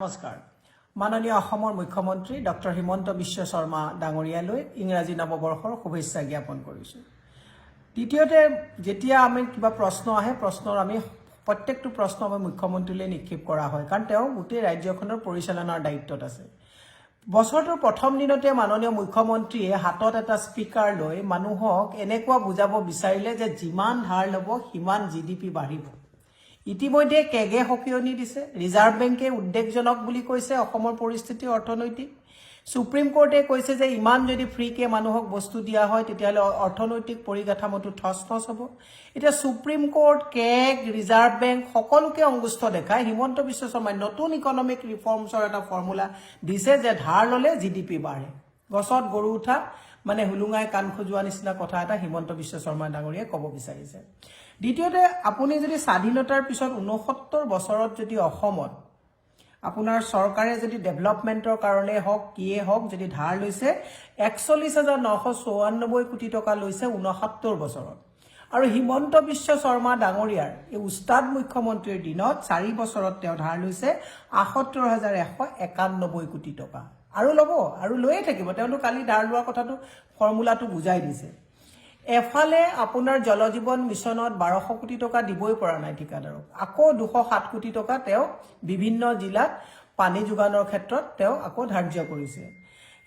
নমস্কাৰ মাননীয় অসমৰ মুখ্যমন্ত্ৰী ডক্টৰ হিমন্ত বিশ্ব শৰ্মা ডাঙৰীয়ালৈ ইংৰাজী নৱবৰ্ষৰ শুভেচ্ছা জ্ঞাপন কৰিছোঁ। দ্বিতীয়তে যেতিয়া আমি কিবা প্ৰশ্ন আহে প্ৰশ্নৰ আমি প্ৰত্যেকটো প্ৰশ্ন আমি মুখ্যমন্ত্ৰীলৈ নিক্ষেপ কৰা হয় কাৰণ তেওঁ গোটেই ৰাজ্যখনৰ পৰিচালনাৰ দায়িত্বত আছে। বছৰটোৰ প্ৰথম দিনতে মাননীয় মুখ্যমন্ত্ৰীয়ে হাতত এটা স্পিকাৰ লৈ মানুহক এনেকুৱা বুজাব বিচাৰিলে যে যিমান ধাৰ ল'ব সিমান জিডিপি বাঢ়িব। ইতিমধ্যে কেগে সকিয়নি দিছে, ৰিজাৰ্ভ বেংকে উদ্বেগজনক বুলি কৈছে অসমৰ পৰিস্থিতি অৰ্থনৈতিক। সুপ্ৰিম কোৰ্টে কৈছে যে ইমান যদি ফ্ৰীকে মানুহক বস্তু দিয়া হয় তেতিয়াহ'লে অৰ্থনৈতিক পৰিকাঠামোটো ঠছ ঠছ হ'ব। এতিয়া supreme court, keg, reserve bank সকলোকে অংগুষ্ঠ দেখাই হিমন্ত বিশ্ব শৰ্মাই নতুন ইকনমিক ৰিফৰ্মছৰ এটা ফৰ্মুলা দিছে যে ধাৰ ল'লে জিডিপি বাঢ়ে। গছত গৰু উঠা মানে হুলুঙাই কাণ খজোৱা নিচিনা কথা এটা হিমন্ত বিশ্ব শৰ্মা ডাঙৰীয়াই ক'ব বিচাৰিছে। দ্বিতীয়তে আপুনি যদি স্বাধীনতাৰ পিছত 69 বছৰত যদি অসমত আপোনাৰ চৰকাৰে যদি ডেভেলপমেণ্টৰ কাৰণে হওক কিয়ে হওক যদি ধাৰ লৈছে 41,994 কোটি টকা লৈছে 69 বছৰত। আৰু হিমন্ত বিশ্ব শৰ্মা ডাঙৰীয়াৰ এই উস্তাদ মুখ্যমন্ত্ৰীৰ দিনত 4 বছৰত তেওঁ ধাৰ লৈছে 78,191 কোটি টকা। আৰু ল'ব আৰু লৈয়ে থাকিব। তেওঁলোক কালি ধাৰ লোৱাৰ কথাটো ফৰ্মুলাটো বুজাই দিছে। এফালে আপোনাৰ জলজীৱন মিছনত 1200 কোটি টকা দিবই পৰা নাই ঠিকাদাৰক, আকৌ 207 কোটি টকা তেওঁ বিভিন্ন জিলাত পানী যোগানৰ ক্ষেত্ৰত তেওঁ আকৌ ধাৰ্য কৰিছে।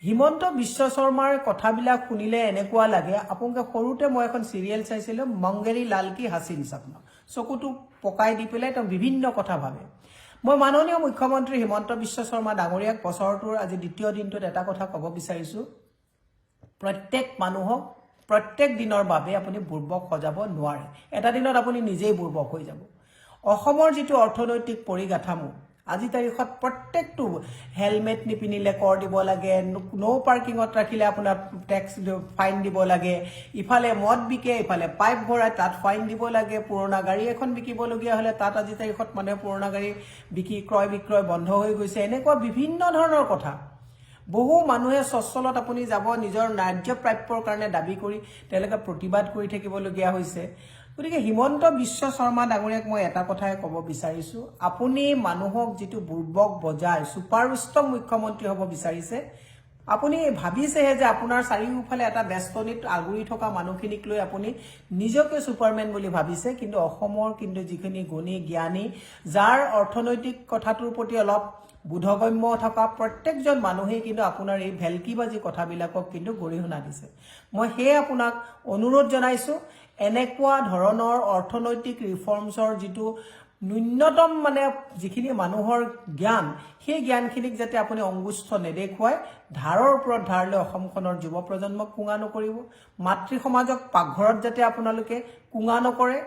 হিমন্ত বিশ্ব শৰ্মাৰ কথাবিলাক শুনিলে এনেকুৱা লাগে, আপোনালোকে সৰুতে মই এখন চিৰিয়েল চাইছিলোঁ মংগেৰী লাল কি হাছিন সপনা, চকুটো পকাই দি পেলাই তেওঁ বিভিন্ন কথা ভাবে। মই মাননীয় মুখ্যমন্ত্ৰী হিমন্ত বিশ্ব শৰ্মা ডাঙৰীয়াক বছৰটোৰ আজি দ্বিতীয় দিনটোত এটা কথা ক'ব বিচাৰিছোঁ, প্ৰত্যেক মানুহক প্ৰত্যেক দিনৰ বাবে আপুনি বুৰ্বক সজাব নোৱাৰে। এটা দিনত আপুনি নিজেই বুৰ্বক হৈ যাব। অসমৰ যিটো অৰ্থনৈতিক পৰিকাঠামো আজি তাৰিখত প্ৰত্যেকটো হেলমেট নিপিন্ধিলে কৰ দিব লাগে, ন' পাৰ্কিঙত ৰাখিলে আপোনাৰ টেক্স ফাইন দিব লাগে, ইফালে মদ বিকে ইফালে পাইপ ভৰাই তাত ফাইন দিব লাগে, পুৰণা গাড়ী এখন বিকিবলগীয়া হ'লে তাত আজি তাৰিখত মানে পুৰণা গাড়ী ক্ৰয় বিক্ৰয় বন্ধ হৈ গৈছে। এনেকুৱা বিভিন্ন ধৰণৰ কথা। বহু মানুহে স্বচ্ছলত আপুনি যাব নিজৰ ন্যায্য প্ৰাপ্যৰ কাৰণে দাবী কৰি তেওঁলোকে প্ৰতিবাদ কৰি থাকিবলগীয়া হৈছে। গতিকে হিমন্ত বিশ্ব শৰ্মা ডাঙৰীয়াক মই এটা কথাই ক'ব বিচাৰিছোঁ, আপুনি মানুহক যিটো বুৰ্বক বজাই ছুপাৰ ষ্ট্ৰং মুখ্যমন্ত্ৰী হ'ব বিচাৰিছে, আপুনি ভাবিছেহে যে আপোনাৰ চাৰিওফালে এটা বেষ্টনীত আগুৰি থকা মানুহখিনিক লৈ আপুনি নিজকে ছুপাৰমেন বুলি ভাবিছে, কিন্তু অসমৰ কিন্তু যিখিনি গুণী জ্ঞানী যাৰ অৰ্থনৈতিক কথাটোৰ প্ৰতি অলপ বোধগম্য থকা প্ৰত্যেকজন মানুহেই কিন্তু আপোনাৰ এই ভেলকিবাজি কথাবিলাকক কিন্তু গৰিহণা দিছে। মই সেয়ে আপোনাক অনুৰোধ জনাইছোঁ, এনেকুৱা ধৰণৰ অৰ্থনৈতিক ৰিফৰ্মছৰ যিটো ন্যূনতম মানে যিখিনি মানুহৰ জ্ঞান, সেই জ্ঞানখিনিক যাতে আপুনি অংগুষ্ঠ নেদেখুৱাই ধাৰৰ ওপৰত ধাৰ লৈ অসমখনৰ যুৱ প্ৰজন্মক কোঙা নকৰিব, মাতৃ সমাজক পাকঘৰত যাতে আপোনালোকে কোঙা নকৰে,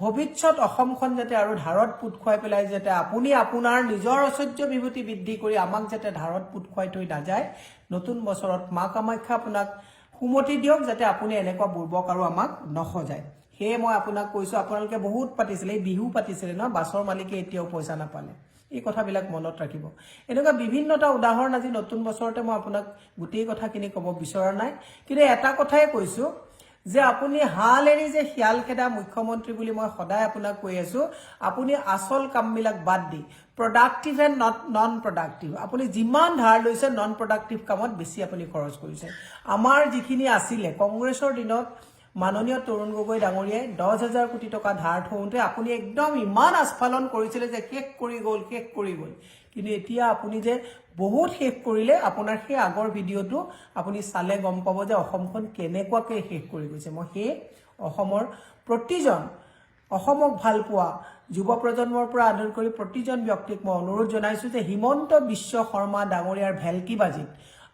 ভৱিষ্যত অসমখন যাতে আৰু ধাৰত পুত খুৱাই পেলাই যাতে আপুনি আপোনাৰ নিজৰ ঐশ্বৰ্য বিভূতি বৃদ্ধি কৰি আমাক যাতে ধাৰত পুত খুৱাই থৈ নাযায়। নতুন বছৰত মা কামাখ্যা আপোনাক সুমতি দিয়ক যাতে আপুনি এনেকুৱা বুৰ্বক আৰু আমাক নসজায়। সেয়ে মই আপোনাক কৈছোঁ, আপোনালোকে বহুত পাতিছিলে, এই বিহু পাতিছিলে ন, বাছৰ মালিকে এতিয়াও পইচা নাপালে। এই কথাবিলাক মনত ৰাখিব। এনেকুৱা বিভিন্নটা উদাহৰণ আজি নতুন বছৰতে মই আপোনাক গোটেই কথাখিনি ক'ব বিচৰা নাই, কিন্তু এটা কথাই কৈছোঁ যে আপুনি হাল এৰি যে শিয়াল খেদা মুখ্যমন্ত্ৰী বুলি মই সদায় আপোনাক কৈ আছোঁ, আপুনি আচল কামবিলাক বাদ দি প্ৰডাক্টিভ এণ্ড নন প্ৰডাক্টিভ, আপুনি যিমান ধাৰ লৈছে নন প্ৰডাক্টিভ কামত বেছি আপুনি খৰচ কৰিছে। আমাৰ যিখিনি আছিলে কংগ্ৰেছৰ দিনত মাননীয় তৰুণ গগৈ ডাঙৰীয়াই 10,000 কোটি টকা ধাৰ থওঁতে আপুনি একদম ইমান আস্ফালন কৰিছিলে যে শেষ কৰি গ'ল। কিন্তু এতিয়া আপুনি যে বহুত শেষ কৰিলে, আপোনাৰ সেই আগৰ ভিডিঅ'টো আপুনি চালে গম পাব যে অসমখন কেনেকুৱাকৈ শেষ কৰি গৈছে। মই সেই অসমৰ প্ৰতিজন অসমক ভাল পোৱা যুৱ প্ৰজন্মৰ পৰা আৰম্ভ কৰি প্ৰতিজন ব্যক্তিক মই অনুৰোধ জনাইছোঁ যে হিমন্ত বিশ্ব শৰ্মা ডাঙৰীয়াৰ ভেলকিবাজিত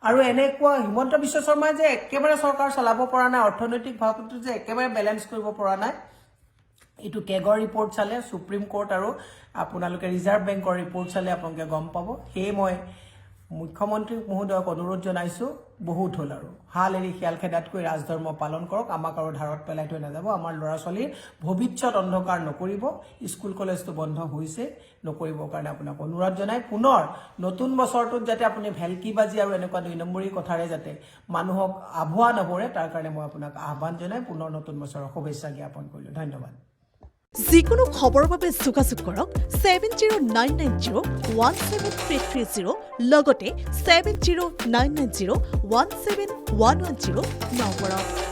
আৰু এনেকুৱা হিমন্ত বিশ্ব শৰ্মাই যে একেবাৰে চৰকাৰ চলাব পৰা নাই, অৰ্থনৈতিক ভাৱটো যে একেবাৰে বেলেঞ্চ কৰিব পৰা নাই, এইটো কেগৰ ৰিপৰ্ট চালে, সুপ্ৰিম কোৰ্ট আৰু আপোনালোকে ৰিজাৰ্ভ বেংকৰ ৰিপৰ্ট চালে আপোনালোকে গম পাব। সেয়ে মই মুখ্যমন্ত্ৰী মহোদয়ক অনুৰোধ জনাইছোঁ, বহুত হ'ল আৰু হাল এৰি শিয়াল খেদাতকৈ ৰাজধৰ্ম পালন কৰক, আমাক আৰু ধাৰত পেলাই থৈ নাযাব, আমাৰ ল'ৰা ছোৱালীৰ ভৱিষ্যত অন্ধকাৰ নকৰিব। স্কুল কলেজটো বন্ধ হৈছে, নকৰিবৰ কাৰণে আপোনাক অনুৰোধ জনাই পুনৰ নতুন বছৰটোত যাতে আপুনি ভেলকিবাজি আৰু এনেকুৱা 2 নম্বৰী কথাৰে যাতে মানুহক আভুৱা নভৰে তাৰ কাৰণে মই আপোনাক আহ্বান জনাই পুনৰ নতুন বছৰৰ শুভেচ্ছা জ্ঞাপন কৰিলোঁ। ধন্যবাদ। যিকোনো খবৰৰ বাবে যোগাযোগ কৰক 7099017330 লগতে 7099017110 নম্বৰত।